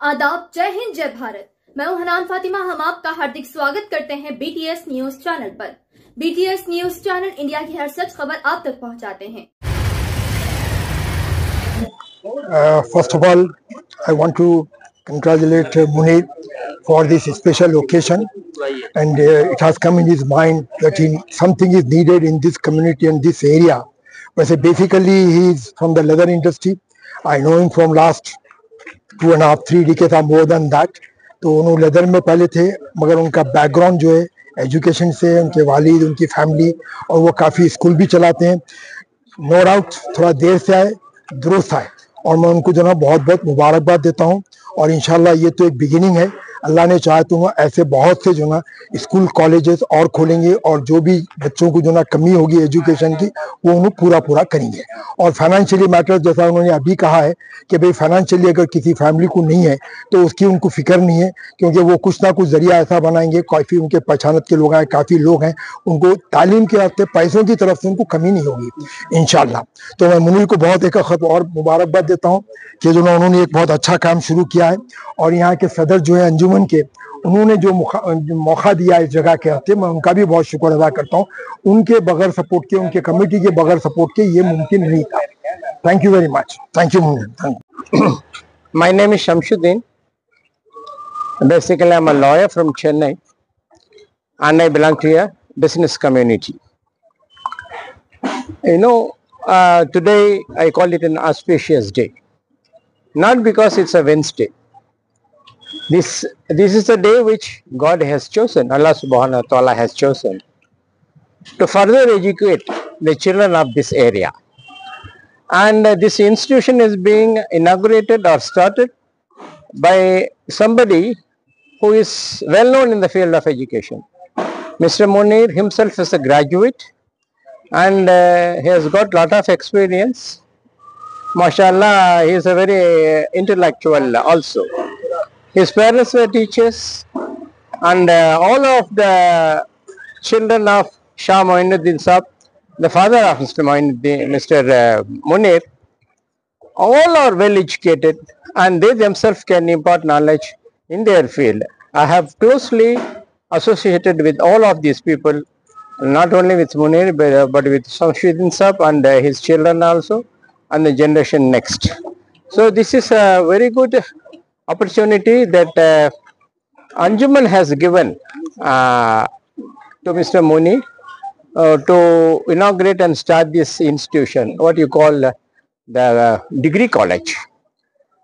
आदाब, जय हिंद, जय भारत। मैं हूं हनान फातिमा। हम आपका हार्दिक स्वागत करते हैं बीटीएस न्यूज चैनल पर। बीटीएस न्यूज चैनल इंडिया की हर सच खबर आप तक पहुंचाते हैं। First of all, I want to congratulate Munir for this special occasion, and it has come in his mind that something is needed in this community and this area. But basically, he is from the leather industry. I know him from last 2.5, 3 decades or more than that. तो उन्होंने leather में पहले थे, मगर उनका background जो है education से, उनके वालिद, उनकी फैमिली, और वो काफ़ी स्कूल भी चलाते हैं। नो डाउट थोड़ा देर से आए, दुरुस्त आए, और मैं उनको जो ना बहुत बहुत मुबारकबाद देता हूँ। और इंशाल्लाह ये तो एक बिगिनिंग है। अल्लाह ने चाहे तो ऐसे बहुत से जो ना स्कूल कॉलेजेस और खोलेंगे, और जो भी बच्चों को जो ना कमी होगी एजुकेशन की, वो उन्हें पूरा करेंगे। और फाइनेंशियली मैटर्स, जैसा उन्होंने अभी कहा है कि भाई फाइनेंशियली अगर किसी फैमिली को नहीं है तो उसकी उनको फिक्र नहीं है, क्योंकि वो कुछ ना कुछ जरिया ऐसा बनाएंगे। काफ़ी उनके पहचानत के लोग हैं, काफ़ी लोग हैं, उनको तालीम के रास्ते पैसों की तरफ से उनको कमी नहीं होगी इंशाल्लाह। तो मैं मुनीर को बहुत एक खत और मुबारकबाद देता हूँ कि जो ना उन्होंने एक बहुत अच्छा काम शुरू किया है। और यहाँ के सदर जो है अंजुमन के, उन्होंने जो मौका दिया इस जगह के हस्ते, मैं उनका भी बहुत शुक्र अदा करता हूँ। उनके बगैर सपोर्ट के, उनके कमेटी के बगैर सपोर्ट के ये मुमकिन नहीं था। Thank you very much. Thank you Munir. Thank you. My name is Shamsuddin. Basically, I'm a lawyer from Chennai, and I belong to a business community. Today I call it an auspicious day, not because it's a Wednesday. This is the day which God has chosen, Allah subhanahu wa ta'ala has chosen, to further educate the children of this area. And this institution is being inaugurated or started by somebody who is well known in the field of education. Mr. Munir himself is a graduate, and he has got lot of experience. MashaAllah, he is a very intellectual also. His parents were teachers, and all of the children of Shah Moinuddin Saab, the father of Mr. Munir, all are well educated, and they themselves can impart knowledge in their field. I have closely associated with all of these people, not only with Munir but with Shamsuddin Saab and his children also, and the generation next. So this is a very good opportunity that Anjuman has given to Mr. Munir to inaugurate and start this institution, what you call the degree college.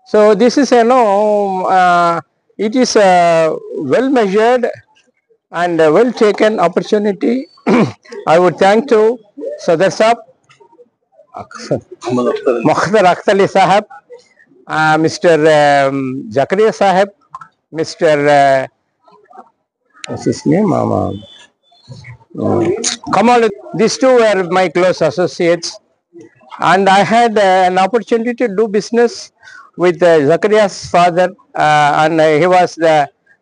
So this is it is a well measured and well taken opportunity. I would thank to Sadar Saab, Mukhtar Akhtali Sahab, Mr. Zakaria Sahab, Mr. what's his name? Kamal. These two were my close associates, and I had an opportunity to do business with Zakaria's father, and he was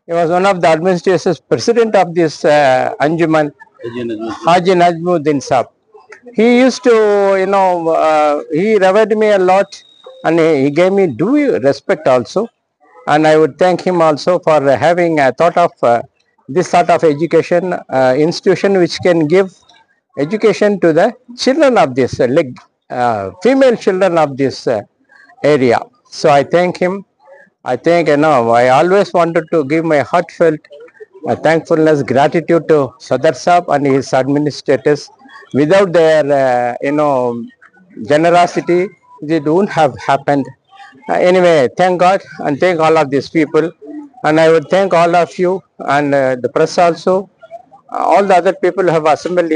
one of the administrators, president of this Anjuman, Haji Najmuddin Saab. He used to, he revered me a lot, and he gave me due respect also. And I would thank him also for having thought of this sort of education institution, which can give education to the children of this female children of this area. So I thank him. I always wanted to give my heartfelt thankfulness, gratitude to Sadar Saab and his administrators. Without their generosity, it wouldn't have happened. Anyway, thank God and thank all of these people, and I would thank all of you and the press also, all the other people who have assembled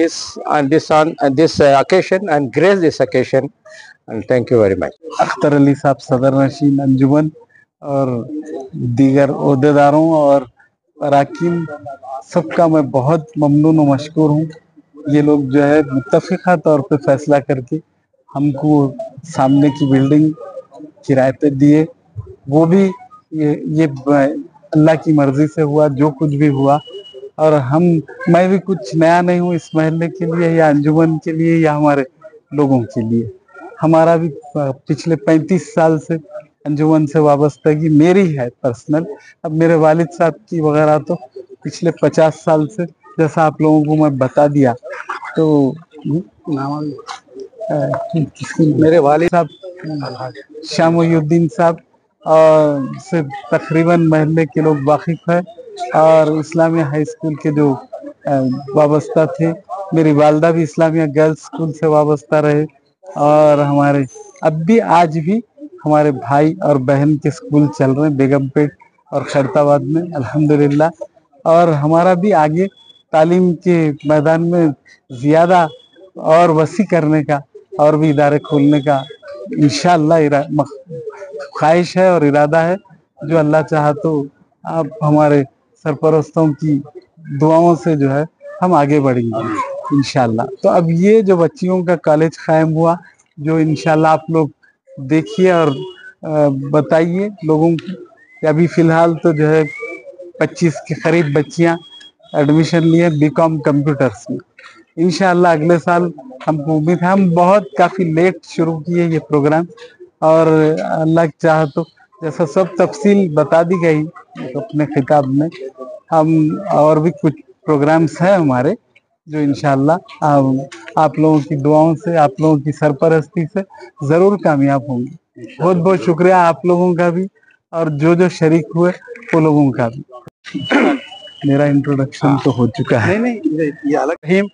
on this occasion and graced this occasion, and thank you very much. Akhtar Ali साहब, सदर नशीन अंजुमन, और दीगर ओहदेदारों और अराकीन, सबका मैं बहुत ममनून और मशकूर हूँ। ये लोग जो है मुत्तफ़िक़ा तौर पे फैसला करके हमको सामने की बिल्डिंग किराए पे दिए। वो भी ये अल्लाह की मर्जी से हुआ, जो कुछ भी हुआ। और मैं भी कुछ नया नहीं हूँ इस महल्ले के लिए या अंजुमन के लिए या हमारे लोगों के लिए। हमारा भी पिछले 35 साल से अंजुमन से वाबस्तगी मेरी है पर्सनल। अब मेरे वालिद साहब की वगैरह तो पिछले 50 साल से, जैसा आप लोगों को मैं बता दिया, तो मेरे वालिद साहब शामुद्दीन साहब से तकरीबन महल्ले के लोग वाकिफ है, और इस्लामिया हाई स्कूल के जो वाबस्ता थे। मेरी वालदा भी इस्लामिया गर्ल्स स्कूल से वाबस्ता रहे, और हमारे अब भी आज भी हमारे भाई और बहन के स्कूल चल रहे हैं बेगमपेट और खैरताबाद में, अल्हम्दुलिल्लाह। और हमारा भी आगे तालीम के मैदान में ज़्यादा और वसी करने का और भी इदारे खोलने का इंशाअल्लाह ख्वाहिश है और इरादा है। जो अल्लाह चाहा तो आप हमारे सरपरस्तों की दुआओं से जो है हम आगे बढ़ेंगे इंशाअल्लाह। तो अब ये जो बच्चियों का कॉलेज कायम हुआ, जो इंशाअल्लाह आप लोग देखिए और बताइए लोगों को। अभी फिलहाल तो जो है 25 के करीब बच्चियां एडमिशन लिए बीकॉम कंप्यूटर्स में। इंशाअल्लाह अगले साल हमको उम्मीद है। हम बहुत काफ़ी लेट शुरू किए ये प्रोग्राम, और अल्लाह की चाह तो जैसा सब तफसील बता दी गई अपने खिताब में, हम और भी कुछ प्रोग्राम्स हैं हमारे जो इंशाअल्लाह आप लोगों की दुआओं से, आप लोगों की सरपरस्ती से ज़रूर कामयाब होंगे। बहुत बहुत शुक्रिया आप लोगों का भी, और जो शरीक हुए वो लोगों का भी। मेरा इंट्रोडक्शन तो हो चुका है। ये अलग।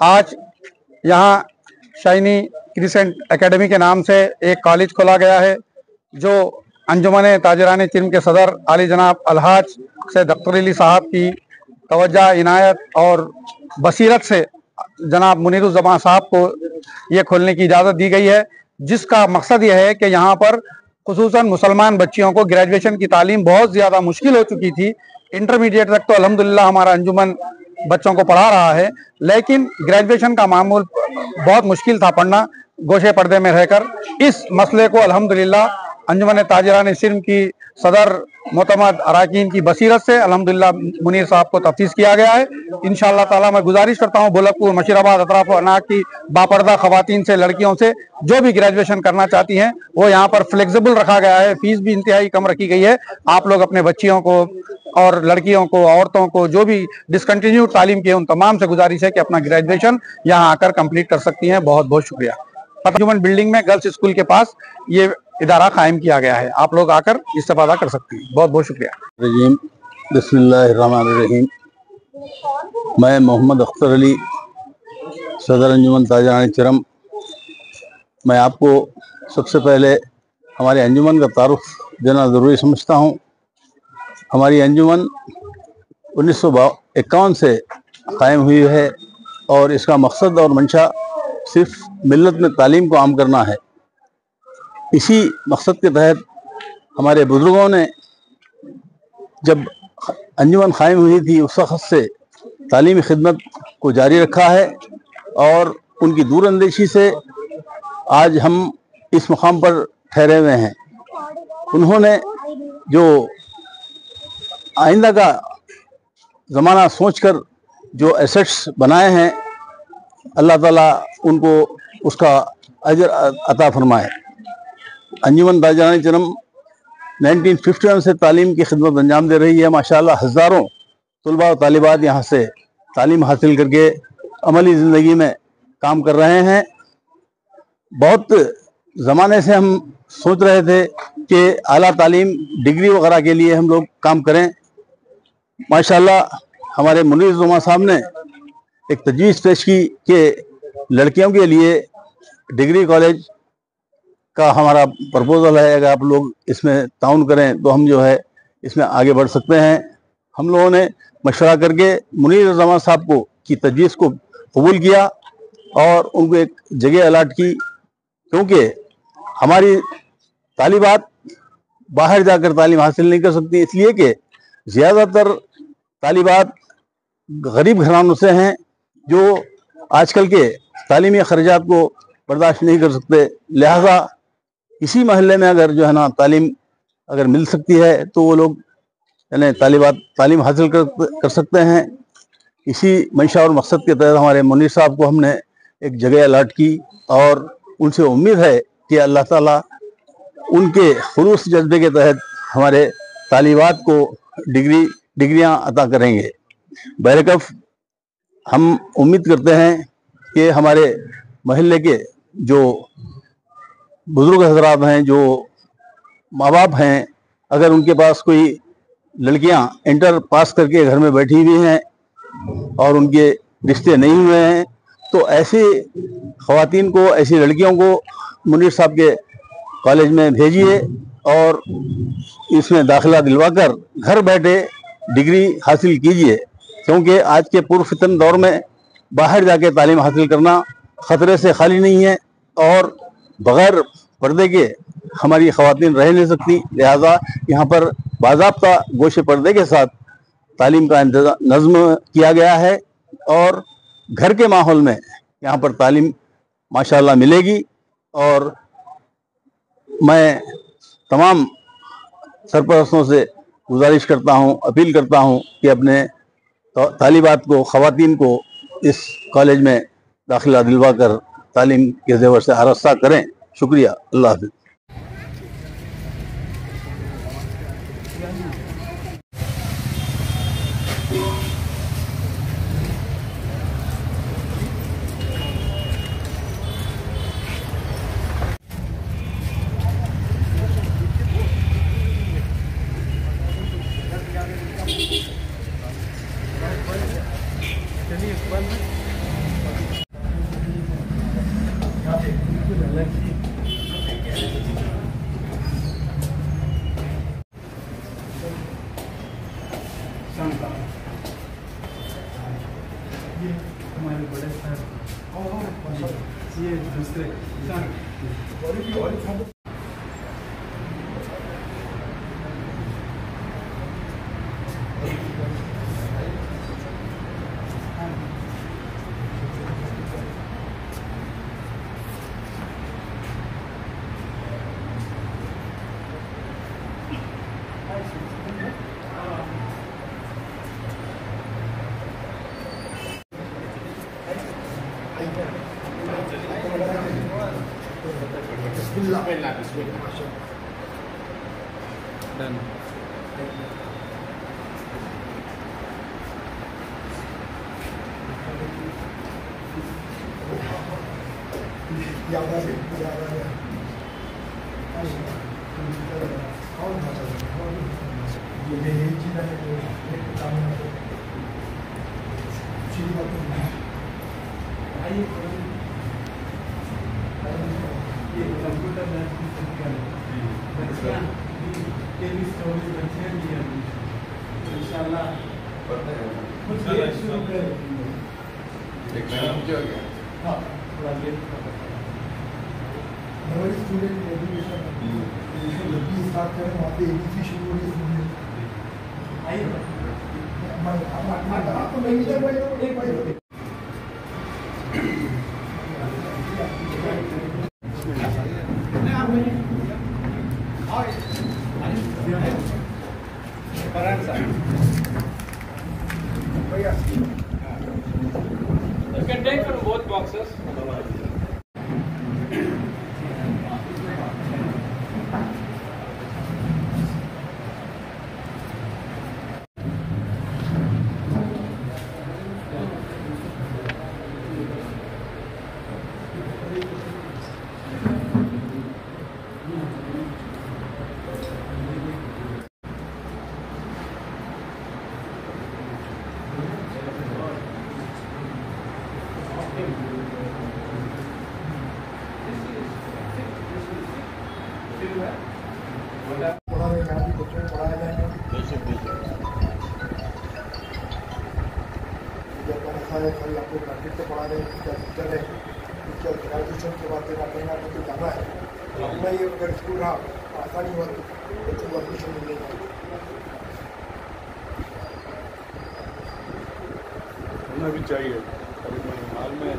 आज यहाँ शाइनी क्रिसेंट एकेडमी के नाम से एक कॉलेज खोला गया है, जो अंजुमन ताजरान चिल्म के सदर आली जनाब अलहाज सैयद अख्तर अली साहब की तवज्जो, इनायत और बसीरत से जनाब मुनीरुज़्ज़मान साहब को ये खोलने की इजाज़त दी गई है, जिसका मकसद यह है कि यहाँ पर खुसूसन मुसलमान बच्चियों को ग्रेजुएशन की तालीम बहुत ज़्यादा मुश्किल हो चुकी थी। इंटरमीडिएट तक तो अल्हम्दुलिल्लाह हमारा अंजुमन बच्चों को पढ़ा रहा है, लेकिन ग्रेजुएशन का मामूल बहुत मुश्किल था पढ़ना गोशे पर्दे में रहकर। इस मसले को अल्हम्दुलिल्लाह अंजुमन ताजरान सिल्म की सदर मोतमद अराकीन की बसीरत से अल्हम्दुलिल्लाह मुनीर साहब को तफ्तीश किया गया है। इंशाअल्लाह ताला मैं गुजारिश करता हूँ बोलकपुर, मशीराबाद, अतराफ अनाक की बापर्दा खवातीन से, लड़कियों से जो भी ग्रेजुएशन करना चाहती हैं, वो यहाँ पर फ्लेक्सिबल रखा गया है। फीस भी इंतहाई कम रखी गई है। आप लोग अपने बच्चियों को और लड़कियों को, औरतों को जो भी डिसकंटिन्यूड तालीम की है, उन तमाम से गुजारिश है कि अपना ग्रेजुएशन यहाँ आकर कंप्लीट कर सकती हैं। बहुत बहुत शुक्रिया। अंजुमन बिल्डिंग में गर्ल्स स्कूल के पास ये इदारा कायम किया गया है, आप लोग आकर इस्तेफादा कर सकते हैं। बहुत बहुत शुक्रिया। बिस्मिल्लाहिर्रहमानिर्रहीम। मैं मोहम्मद अख्तर अली, सदर अंजुमन ताजरान चिल्म। मैं आपको सबसे पहले हमारे अंजुमन का तारुफ देना ज़रूरी समझता हूँ। हमारी अंजुमन 1951 से कायम हुई है, और इसका मकसद और मंशा सिर्फ मिल्लत में तालीम को आम करना है। इसी मकसद के तहत हमारे बुज़ुर्गों ने जब अंजुमन कायम हुई थी उस वक़्त से तालीमी खिदमत को जारी रखा है, और उनकी दूरअंदेशी से आज हम इस मुकाम पर ठहरे हुए हैं। उन्होंने जो आइंदा का ज़माना सोचकर जो एसेट्स बनाए हैं, अल्लाह ताला उनको उसका अजर अता फरमाए। अंजुमन ताजरान चिल्म 1951 से तालीम की खिदमत अंजाम दे रही है। माशाअल्लाह हज़ारों तलबा और तालिबात यहाँ से तालीम हासिल करके अमली ज़िंदगी में काम कर रहे हैं। बहुत ज़माने से हम सोच रहे थे कि आला तालीम डिग्री वगैरह के लिए हम लोग काम करें। माशाअल्लाह हमारे मुनीरुज़्ज़मान साहब ने एक तजवीज़ पेश की कि लड़कियों के लिए डिग्री कॉलेज का हमारा प्रपोजल है, अगर आप लोग इसमें ताउन करें तो हम जो है इसमें आगे बढ़ सकते हैं। हम लोगों ने मशवरा करके मुनीरुज़्ज़मान साहब को की तजवीज़ को कबूल किया और उनको एक जगह अलाट की, क्योंकि हमारी तालिबात बाहर जाकर तालीम हासिल नहीं कर सकती, इसलिए कि ज़्यादातर तालिबात गरीब घरानों से हैं जो आजकल के तालीमी खर्चात को बर्दाश्त नहीं कर सकते। लिहाजा इसी महल्ले में अगर जो है ना तालीम अगर मिल सकती है तो वो लोग यानी तालिबात तालीम हासिल कर सकते हैं। इसी मंशा और मकसद के तहत हमारे मुनीर साहब को हमने एक जगह अलाट की और उनसे उम्मीद है कि अल्लाह ताला उनके खुलूस जज्बे के तहत हमारे तालिबात को डिग्रियां अता करेंगे। बैरकफ हम उम्मीद करते हैं कि हमारे महल्ले के जो बुजुर्ग हजरात हैं, जो माँ बाप हैं, अगर उनके पास कोई लड़कियां इंटर पास करके घर में बैठी हुई हैं और उनके रिश्ते नहीं हुए हैं, तो ऐसी ख़वातीन को, ऐसी लड़कियों को मुनीर साहब के कॉलेज में भेजिए और इसमें दाखिला दिलवाकर घर बैठे डिग्री हासिल कीजिए, क्योंकि आज के पूर्व फितन दौर में बाहर जाके तालीम हासिल करना ख़तरे से खाली नहीं है और बग़ैर पर्दे के हमारी ख़वातीन रह नहीं सकती। लिहाजा यहाँ पर बाज़ाब्ता गोशे पर्दे के साथ तालीम का नज़्म किया गया है और घर के माहौल में यहाँ पर तालीम माशाअल्लाह मिलेगी। और मैं तमाम सरपरस्तों से गुजारिश करता हूँ, अपील करता हूँ कि अपने तालिबात को, ख़वातीन को इस कॉलेज में दाखिला दिलवा कर तालीम के ज़ेवर से आरास्ता करें। शुक्रिया। अल्लाह हाफ़िज़। हमारे बड़े सर ये दूसरे done. You can take from both boxes. खाली आपको मार्केट से पढ़ा रहे हैं, क्या टीचर है, उसके ऑर्गेनाइजेशन के बाद देना तो जाना है। तो अपना ये अगर स्कूल रहा तो आसानी हुआ तो बच्चों को एडमिशन मिलेगा। होना भी चाहिए। हाल में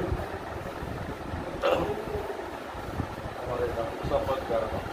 हमारे डॉक्टर कर रहा हूँ।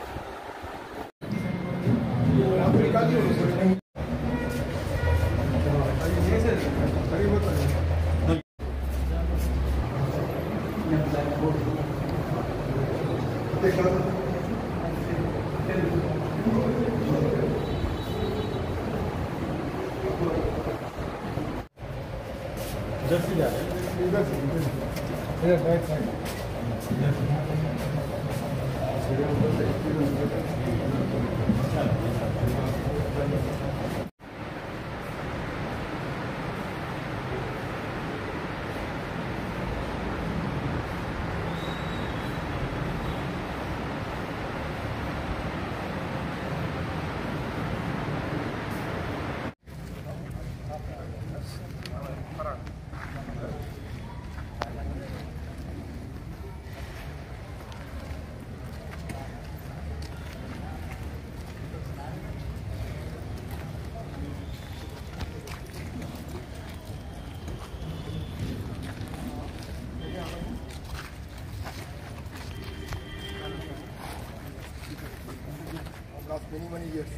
many years.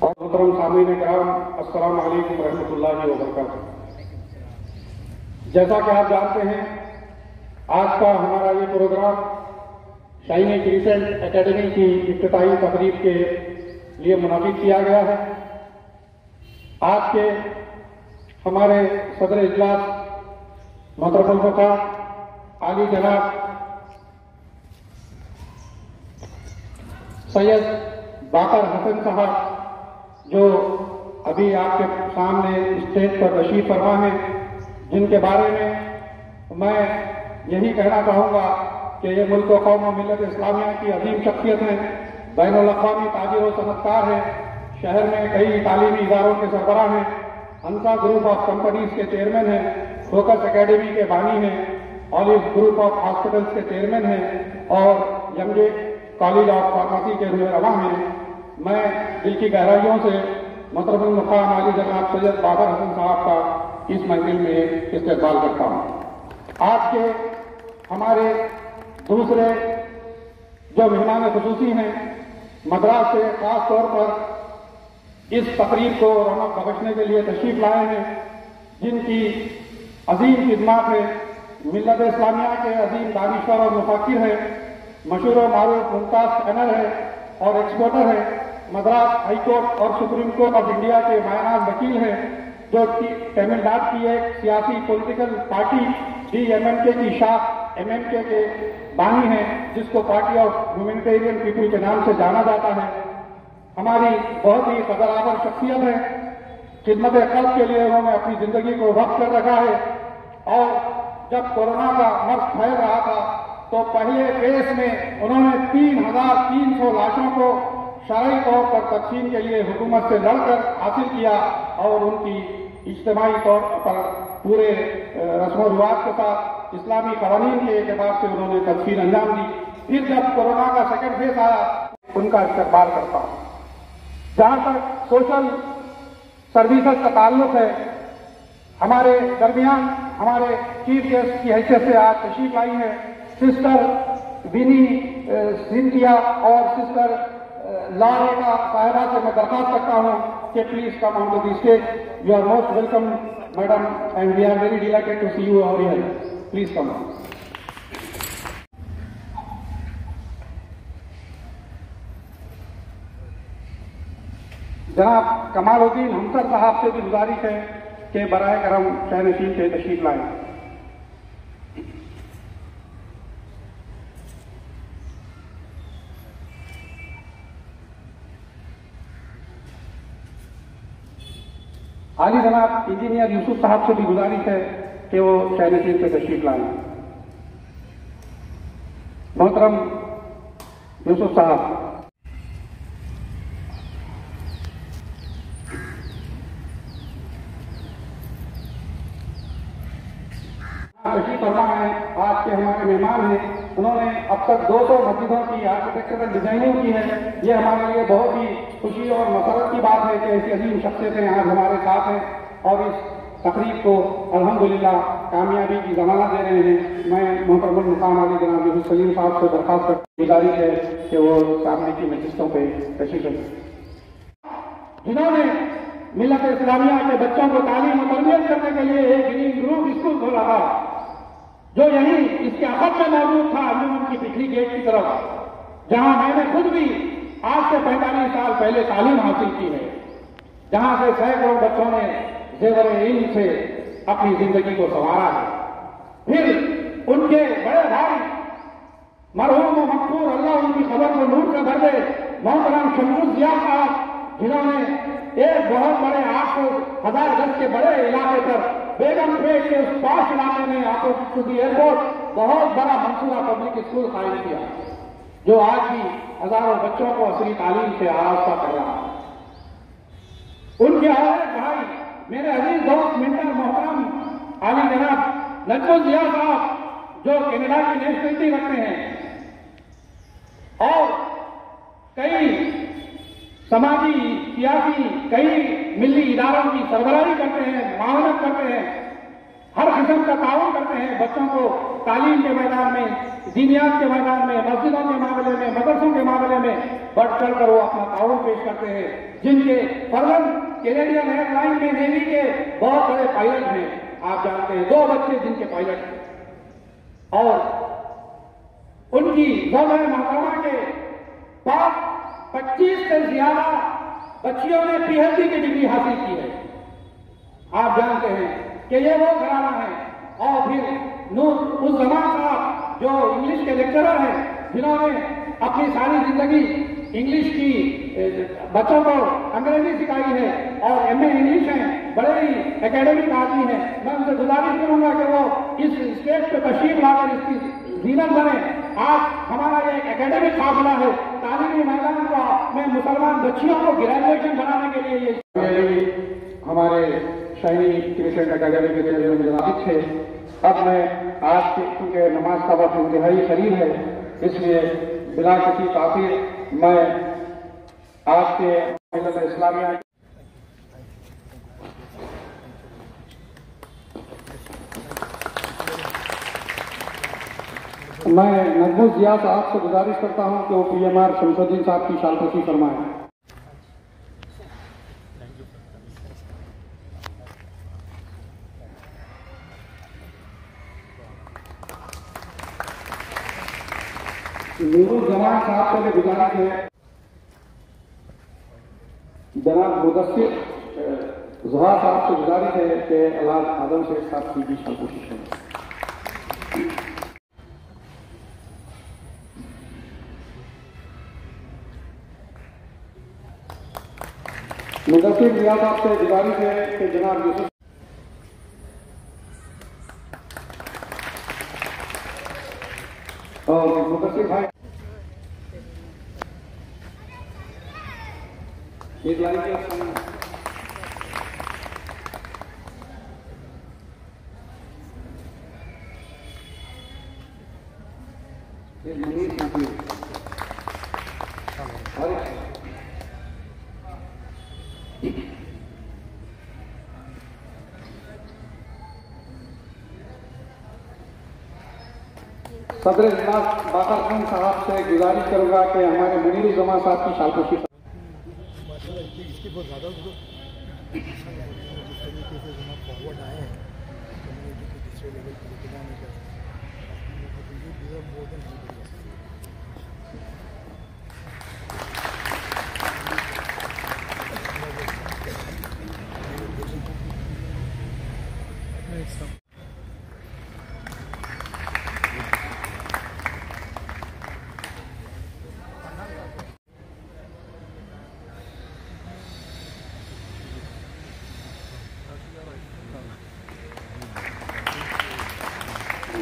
और मोहतरम सामीन कराम, अस्सलाम वालेकुम रहमतुल्लाहि व बरकातहू। जैसा कि आप जानते हैं, आज का हमारा ये प्रोग्राम शाइनी क्रिसेंट एकेडमी की इफ्तिताही तकरीब के लिए मुनाफिद किया गया है। आज के हमारे सदर इजलास मोहतरम मुफ्ती आली जनाब सैयद बाकर हसन साहब, जो अभी आपके सामने स्टेज पर तशरीफ फरमा है, जिनके बारे में मैं यही कहना चाहूँगा कि ये मुल्क व कौम और मिल्लत इस्लामिया की अजीम शख्सियत है, बैनुल-अक़वामी ताजिर व सनअतकार है, शहर में कई तालीमी इदारों के सरबराह हैं, हंसा ग्रुप ऑफ कंपनीज के चेयरमैन हैं, फोकस एकेडमी के बानी हैं, ऑलिव ग्रुप ऑफ हॉस्पिटल्स के चेयरमैन हैं और यंगे कॉलेज ऑफ फार्मेसी के रुहनुमा हैं। मैं दिल की गहराइयों से मोहतरम मुफ्ती आली जनाब सैयद बाकर हसन साहब का इस महफिल में इस्तेक़बाल करता हूँ। आज के हमारे दूसरे जो मेहमान ख़ुसूसी हैं, मद्रास से खास तौर पर इस तकरीब को रौनक बख्शने के लिए तशरीफ लाए हैं, जिनकी अजीम खिदमत है, मिल्लत इस्लामिया के अजीम दानिश्वर और मुफक्किर है, मशहूर और मारूफ मुमताज स्कैनर है और एक्सपोर्टर है, मद्रास हाई कोर्ट और सुप्रीम कोर्ट ऑफ इंडिया के मायनाज वकील हैं, जो कि तमिलनाडु की एक सियासी पॉलिटिकल पार्टी DMMK की शाख MMK के बानी हैं, जिसको पार्टी ऑफ ह्यूमैनिटेरियन पीपल के नाम से जाना जाता है। हमारी बहुत ही कदरावर शख्सियत है, खिदमत खल्क के लिए उन्होंने अपनी जिंदगी को वक्त कर रखा है। और जब कोरोना का मर्ज फैल रहा था तो पहले फेज में उन्होंने 3,300 लाशों को शरई तौर पर तकसीम के लिए हुकूमत से लड़कर हासिल किया और उनकी इज्तिमाई तौर पर पूरे रस्म रिवाज के साथ इस्लामी कवानीन के एतबार से उन्होंने तदफीन अंजाम दी। फिर जब कोरोना का सेकंड फेज आया, उनका इस्तकबाल करता हूँ। जहां तक सोशल सर्विसेज का ताल्लुक है, हमारे दरमियान हमारे चीफ गेस्ट की हैसियत से आज तशरीफ लाई है सिस्टर विनी सिंधिया और सिस्टर लारेटा साहिबा से मैं दरखास्त करता हूँ कि please come on to the stage. You are most welcome madam and we are very delighted to see you over here. Please come. जनाब कमालुद्दीन हमसर साहब से भी गुजारिश है कि बराए करम शहनशीन से तशरीफ लाएं। आली जनाब इंजीनियर यूसुफ साहब से भी गुजारिश है कि वो शायरी चीज पे तशरीफ लाएं। मोहतरम यूसुफ साहब। तशरीफ फरमा है, आज के हमारे मेहमान हैं, उन्होंने अब तक 200 मस्जिदों की आर्किटेक्चरल डिजाइनिंग की है। ये हमारे लिए बहुत ही खुशी और मसरत की बात है कि ऐसी अजीम शख्सियतें आज हमारे साथ हैं और इस तकरीब को अल्हम्दुलिल्लाह कामयाबी की जमानत दे रहे हैं। मैं मोहतरम मुकाम अली जनाब यूसुफ सलीम साहब से दरखास्त करती गुजारिश है कि वो सामने की नशिस्तों पर तशरीफ रखें, जिन्होंने मिल्लत इस्लामिया के बच्चों को तालीम और तरबियत करने के लिए एक ग्रीन ग्रुप स्कूल खोला था, जो यही इसके अखत में मौजूद था अंजुमन की पिछली गेट की तरफ, जहां मैंने खुद भी आज से 45 साल पहले तालीम हासिल की है, जहां से सैकड़ों बच्चों ने जेवर इल्म से अपनी जिंदगी को संवारा है। फिर उनके बड़े भाई मरहूम व मकबूल अल्लाह उनकी खबर को नूर से भर दे, मोहतरम शमसुल जिया साहब, जिन्होंने एक बहुत बड़े 800,000 गज के बड़े इलाके पर बेगमपेट के उस पास इलाके में अपोजिट टू दी एयरपोर्ट बहुत बड़ा मंसूरा पब्लिक स्कूल कायम किया, जो आज भी हजारों बच्चों को असली तालीम से आरास्ता कर रहा है। उनके और भाई मेरे अजीज दोस्त मेंटर मोहतरम आली जनाब नजमुल जिया साहब, जो कनाडा की नेशनलिटी रखते हैं और कई समाजी सियासी कई मिली इदारों की सरबराही करते हैं, मावनत करते हैं, हर किस्म का ताउन करते हैं, बच्चों को तालीम के मैदान में, दीनियात के मैदान में, मस्जिदों के मामले में, मदरसों के मामले में बढ़ चढ़ कर वो अपना ताउन पेश करते हैं, जिनके फर्जन कैनेडियन एयरलाइन में नेवी के बहुत बड़े पायलट हैं। आप जानते हैं 2 बच्चे जिनके पायलट हैं और उनकी ज़ौजा महतरमा के पास 25 से ज्यादा बच्चियों ने पीएचडी की डिग्री हासिल की है। आप जानते हैं कि ये वो घराना है। और फिर नूर उस जमान साहब, जो इंग्लिश के लेक्चरर हैं, जिन्होंने अपनी सारी जिंदगी इंग्लिश की बच्चों को अंग्रेजी सिखाई है और एमए इंग्लिश हैं, बड़े ही एकेडमिक आदमी हैं। मैं उनसे गुजारिश करूंगा कि वो इस स्टेज पे तशरीफ लाकर इसकी जीनत बने। आज हमारा ये एक एकेडमिक काफिला है, तालीमी मैदान को में मुसलमान बच्चियों को ग्रेजुएशन बनाने के लिए ये हमारे शाइनी क्रिसेंट अकेडमी के चेयरमैन जनाब थे। अब मैं आज के क्योंकि नमाज का वक्त इंतहाई करीब है, इसलिए बिना किसी ताख़ीर मैं आज के मिल्लत इस्लामिया मैं नजमुल जिया साहब से गुजारिश करता हूं कि वो पीएमआर शमसुद्दीन साहब की शालकशी फरमाएं। नूरुल जमान साहब से भी गुजारिश है, जनाब मुदस्सिर ज़ुहा साहब से गुजारिश है कि अल्लाह आदम से साहब की भी शालकशी करें। मुदस्सिर जिया साहब से गुजारिश है कि जनाब यूसुफ और मुदस्सिर भाई एक लाइन के सदर इजलास बाकर खान साहब से गुजारिश करूंगा कि हमारे मुनीर जमा साहब की शालकशी बहुत ज़्यादा जिस तरीके से जनाब फॉरवर्ड आए हैं, दूसरे लेवल पर लेके जाने का मोर देन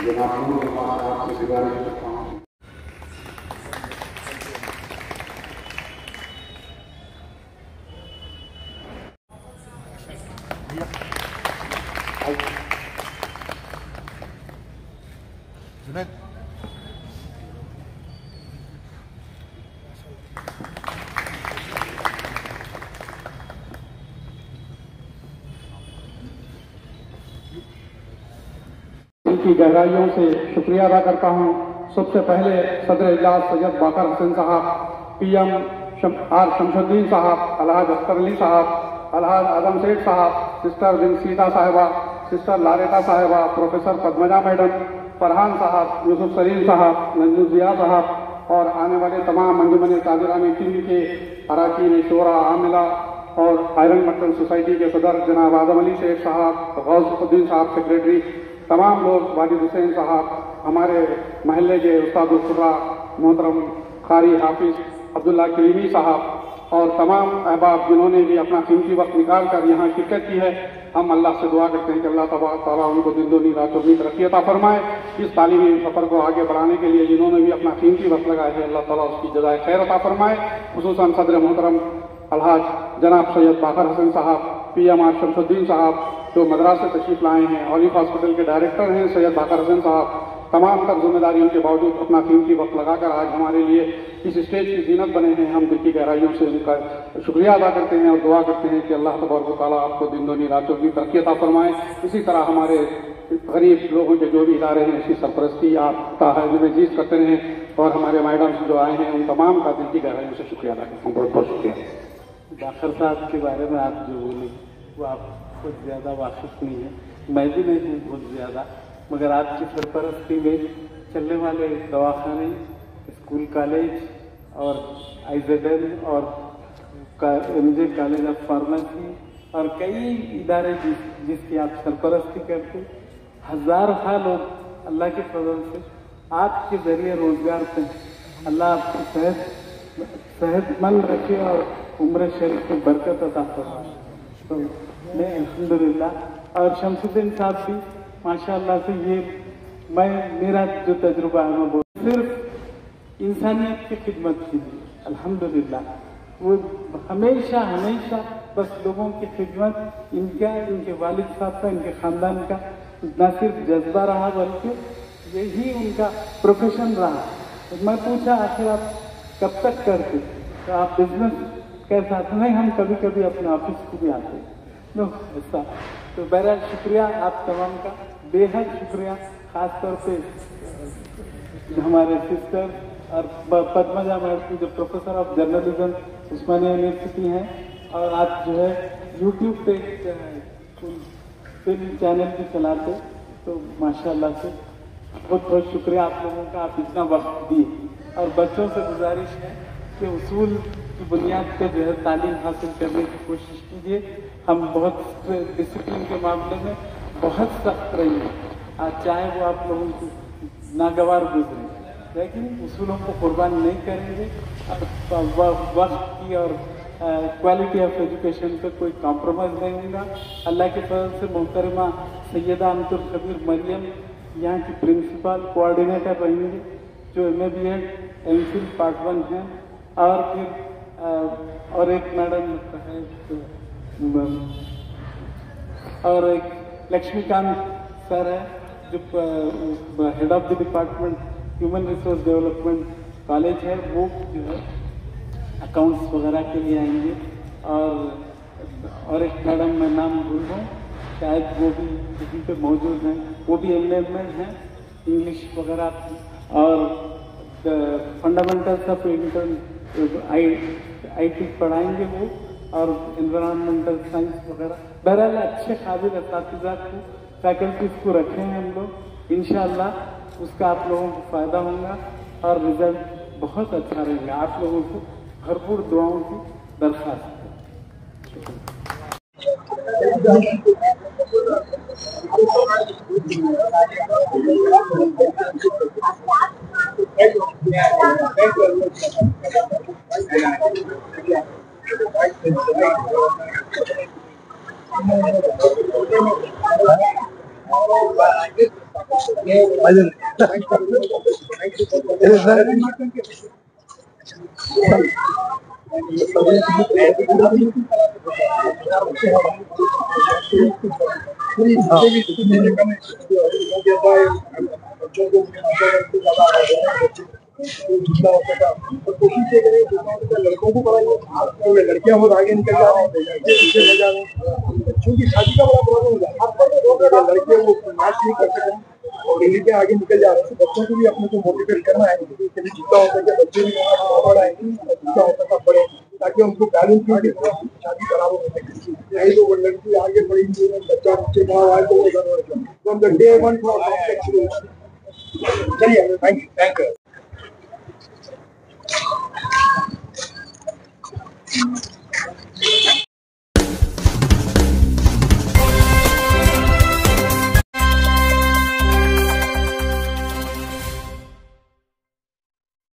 जनाब नूर जमात साहब से गुजारिश करता हूँ। की गहराइयों से शुक्रिया अदा करता हूँ। सबसे पहले सदर इजलास सैयद बाकर हुसैन साहब, PM आर शमशुद्दीन साहब, अलहाज अख्तर अली साहब, अलहाज आदम सेठ साहब, सिस्टर विंसीता साहिबा, सिस्टर लारेटा साहिबा, प्रोफेसर पद्मजा मैडम, फरहान साहब, यूसुफ सलीम साहब, नंजुजिया साहब और आने वाले तमाम अंजुमन ताजरानी टीम के अरकान शोरा आमिला और आयरन मटन सोसाइटी के सदर जनाब आदम अली शेख साहब, गौसुद्दीन साहब सेक्रेटरी, तमाम लोग, वाजिद हुसैन साहब, हमारे महल्ले के उस्ताद उल-कुर्रा मोहतरम कारी हाफिज अब्दुल्ला करीमी साहब और तमाम अहबाब जिन्होंने भी अपना कीमती वक्त निकाल कर यहाँ शिरकत की है। हम अल्लाह से दुआ करते हैं कि अल्लाह तबारक तआला उनको दिन दुनी रात चौगुनी तरक्की अता फरमाए। इस तालीमी सफ़र को आगे बढ़ाने के लिए जिन्होंने भी अपना कीमती वक्त लगाया है, अल्लाह ताला उसकी जज़ाए खैर अता फरमाए। खुसूसन सदर मोहतरम अलहाज जनाब सैयद बाकर हुसैन साहब, PM आर शमशुद्दीन साहब जो मद्रास से तशरीफ लाए हैं, ऑलिव हॉस्पिटल के डायरेक्टर हैं सैयद बाकर हुसैन साहब, तमाम तर जिम्मेदारियों के बावजूद अपना कीमती वक्त लगाकर आज हमारे लिए इस स्टेज की जीनत बने हैं। हम दिल की गहराइयों से उनका शुक्रिया अदा करते हैं और दुआ करते हैं कि अल्लाह तबारक व तआला आपको दिन दुनी रात चौगुनी तरक्की अता फरमाए। इसी तरह हमारे गरीब लोगों के जो भी इदारे हैं इसकी सरपरस्ती आप ताहजीज करते रहें और हमारे मैडम्स जो आए हैं उन तमाम का दिल की गहराइयों से शुक्रिया अदा करता हूँ। बहुत बहुत शुक्रिया। बाकर साहब के बारे में आप जो बोले वो आप कुछ ज़्यादा वाकिफ नहीं है, मैं भी नहीं हूँ बहुत ज़्यादा, मगर आपकी सरपरस्ती में चलने वाले दवाखाने, स्कूल, कॉलेज और IZL और MJ कॉलेज ऑफ फार्मेसी और कई इदारे जिसकी आप सरपरस्ती करते, हज़ार लोग अल्लाह के फजल से आपके ज़रिए रोज़गार पे, अल्लाह आपको सेहतमंद रखे और उम्र शरीफ में बरकत अता फरमाए। तो मैं अल्हम्दुलिल्लाह और शमशुद्दीन साहब भी माशाअल्लाह से ये मेरा जो तजुर्बा है वो सिर्फ इंसानियत की खिदमत की थी। अल्हम्दुलिल्लाह वो हमेशा बस लोगों की खिदमत, इनके वालिद साहब का, इनके ख़ानदान का न सिर्फ जज्बा रहा बल्कि यही उनका प्रोफेशन रहा। तो मैं पूछा आखिर आप कब तक करते, तो आप बिजनेस कैसा? नहीं, हम कभी कभी अपने ऑफिस को भी आते हैं। नो ऐसा। तो बहरहाल शुक्रिया आप तमाम का, बेहद शुक्रिया, ख़ास तौर पे हमारे सिस्टर और पद्मजा मैडम जो professor of journalism Osmania university हैं और आप जो है YouTube पे फिल्म चैनल भी चलाते, तो माशाल्लाह से बहुत बहुत शुक्रिया आप लोगों का, आप इतना वक्त दिए। और बच्चों से गुजारिश है कि उसूल की बुनियाद पे जो है तालीम हासिल करने की कोशिश कीजिए। हम बहुत डिसिप्लिन के मामले में बहुत सख्त रही हैं, आज चाहे वो आप लोगों की नागवार गुजरे, लेकिन उसूलों को कुर्बान नहीं करेंगे। वक्त की और क्वालिटी ऑफ एजुकेशन पे कोई कॉम्प्रोमाइज़ नहीं होगा। अल्लाह के फजल से मोहतरमा सैयदा अमतुल कबीर मरियम यहाँ की प्रिंसिपल कोऑर्डिनेटर रहेंगे, जो MA-BEd MPhil Part 1 हैं, और फिर और एक मैडम है और एक लक्ष्मीकांत सर है जो head of the department human resource development college है, वो जो है अकाउंट्स वगैरह के लिए आएंगे। और एक मैडम मैं नाम भूल रहा हूँ, शायद वो भी किसी पे मौजूद हैं, वो भी MA में हैं इंग्लिश वगैरह, और फंडामेंटल्स ऑफ IT पढ़ाएंगे वो, और एनवायरमेंटल साइंस वगैरह। बहरहाल अच्छे काबिल असातिज़ा को, फैकल्टीज को रखे हैं हम लोग, इंशाअल्लाह उसका आप लोगों को फ़ायदा होगा और रिजल्ट बहुत अच्छा रहेगा। आप लोगों को भरपूर दुआओं की दरख्वास्त है। लड़कों को पढ़ाइए, लड़कियां बहुत आगे निकल जा रहे हैं, बच्चों की शादी का बड़ा प्रॉब्लम हो जाता है। लड़के वो मैच नहीं कर सकते और लड़के आगे निकल जा रहे हैं, बच्चों को भी अपने को मोटिवेट करना है कि जितना हो सके बच्चे भी बढ़ाए, जितना हो सका बढ़े, ताकि उनको बैलेंस शादी बराबर हो सके। नहीं तो वो लड़की आगे बढ़ेगी, बच्चा नीचे गाँव आए तो वो घर डे वन चलिए, थैंक यू।